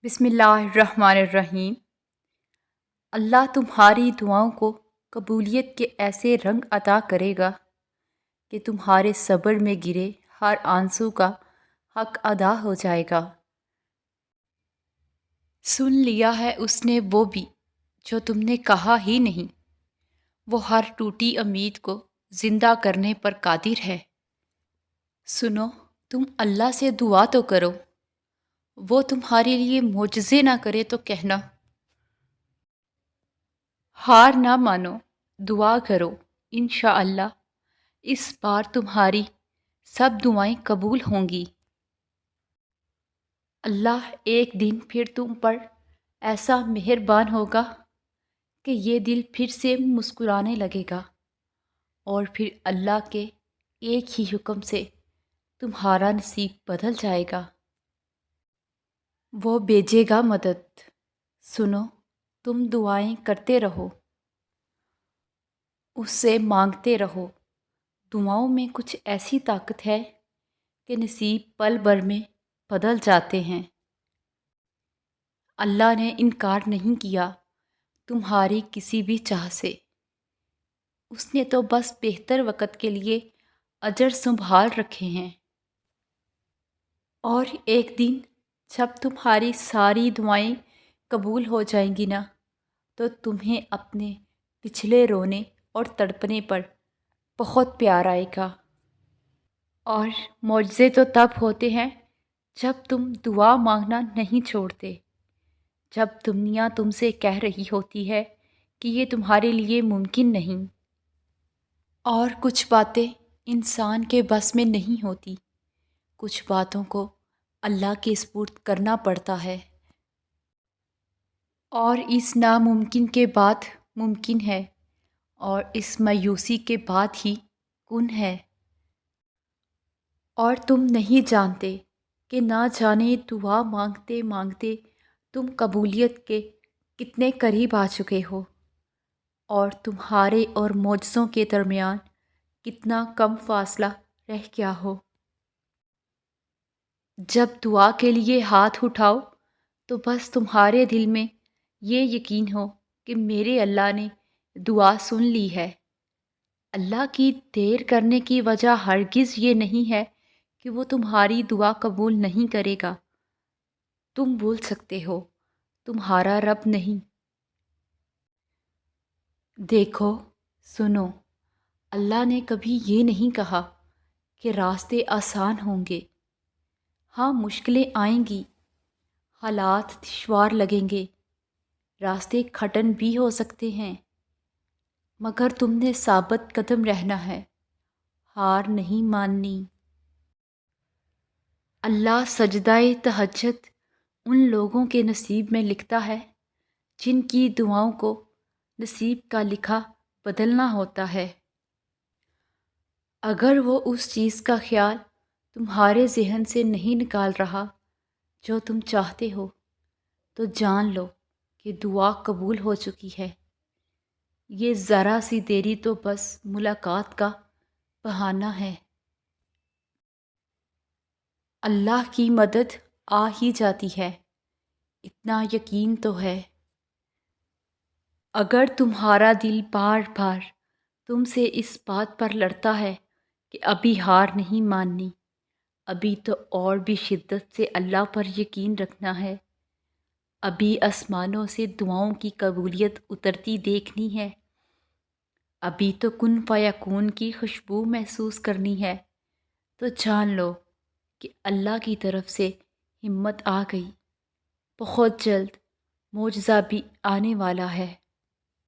بسم اللہ الرحمن الرحیم۔ اللہ تمہاری دعاؤں کو قبولیت کے ایسے رنگ عطا کرے گا کہ تمہارے صبر میں گرے ہر آنسو کا حق ادا ہو جائے گا۔ سن لیا ہے اس نے وہ بھی جو تم نے کہا ہی نہیں، وہ ہر ٹوٹی امید کو زندہ کرنے پر قادر ہے۔ سنو، تم اللہ سے دعا تو کرو، وہ تمہارے لیے معجزے نہ کرے تو کہنا۔ ہار نہ مانو، دعا کرو، انشاءاللہ اس بار تمہاری سب دعائیں قبول ہوں گی۔ اللہ ایک دن پھر تم پر ایسا مہربان ہوگا کہ یہ دل پھر سے مسکرانے لگے گا، اور پھر اللہ کے ایک ہی حکم سے تمہارا نصیب بدل جائے گا۔ وہ بھیجے گا مدد۔ سنو، تم دعائیں کرتے رہو، اس سے مانگتے رہو۔ دعاؤں میں کچھ ایسی طاقت ہے کہ نصیب پل بھر میں بدل جاتے ہیں۔ اللہ نے انکار نہیں کیا تمہاری کسی بھی چاہ سے، اس نے تو بس بہتر وقت کے لیے اجر سنبھال رکھے ہیں۔ اور ایک دن جب تمہاری ساری دعائیں قبول ہو جائیں گی نا، تو تمہیں اپنے پچھلے رونے اور تڑپنے پر بہت پیار آئے گا۔ اور معجزے تو تب ہوتے ہیں جب تم دعا مانگنا نہیں چھوڑتے، جب دنیا تم سے کہہ رہی ہوتی ہے کہ یہ تمہارے لیے ممکن نہیں۔ اور کچھ باتیں انسان کے بس میں نہیں ہوتی، کچھ باتوں کو اللہ کے سپرد کرنا پڑتا ہے، اور اس ناممکن کے بعد ممکن ہے، اور اس مایوسی کے بعد ہی کن ہے۔ اور تم نہیں جانتے کہ نہ جانے دعا مانگتے مانگتے تم قبولیت کے کتنے قریب آ چکے ہو، اور تمہارے اور معجزوں کے درمیان کتنا کم فاصلہ رہ گیا ہو۔ جب دعا کے لیے ہاتھ اٹھاؤ تو بس تمہارے دل میں یہ یقین ہو کہ میرے اللہ نے دعا سن لی ہے۔ اللہ کی دیر کرنے کی وجہ ہرگز یہ نہیں ہے کہ وہ تمہاری دعا قبول نہیں کرے گا۔ تم بول سکتے ہو تمہارا رب نہیں۔ دیکھو، سنو، اللہ نے کبھی یہ نہیں کہا کہ راستے آسان ہوں گے۔ ہاں، مشکلیں آئیں گی، حالات دشوار لگیں گے، راستے کھٹن بھی ہو سکتے ہیں، مگر تم نے ثابت قدم رہنا ہے، ہار نہیں ماننی۔ اللہ سجدہ تہجد ان لوگوں کے نصیب میں لکھتا ہے جن کی دعاؤں کو نصیب کا لکھا بدلنا ہوتا ہے۔ اگر وہ اس چیز کا خیال تمہارے ذہن سے نہیں نکال رہا جو تم چاہتے ہو، تو جان لو کہ دعا قبول ہو چکی ہے۔ یہ ذرا سی دیری تو بس ملاقات کا بہانہ ہے۔ اللہ کی مدد آ ہی جاتی ہے، اتنا یقین تو ہے۔ اگر تمہارا دل بار بار تم سے اس بات پر لڑتا ہے کہ ابھی ہار نہیں ماننی، ابھی تو اور بھی شدت سے اللہ پر یقین رکھنا ہے، ابھی آسمانوں سے دعاؤں کی قبولیت اترتی دیکھنی ہے، ابھی تو کن فیکون کی خوشبو محسوس کرنی ہے، تو جان لو کہ اللہ کی طرف سے ہمت آ گئی، بہت جلد معجزہ بھی آنے والا ہے۔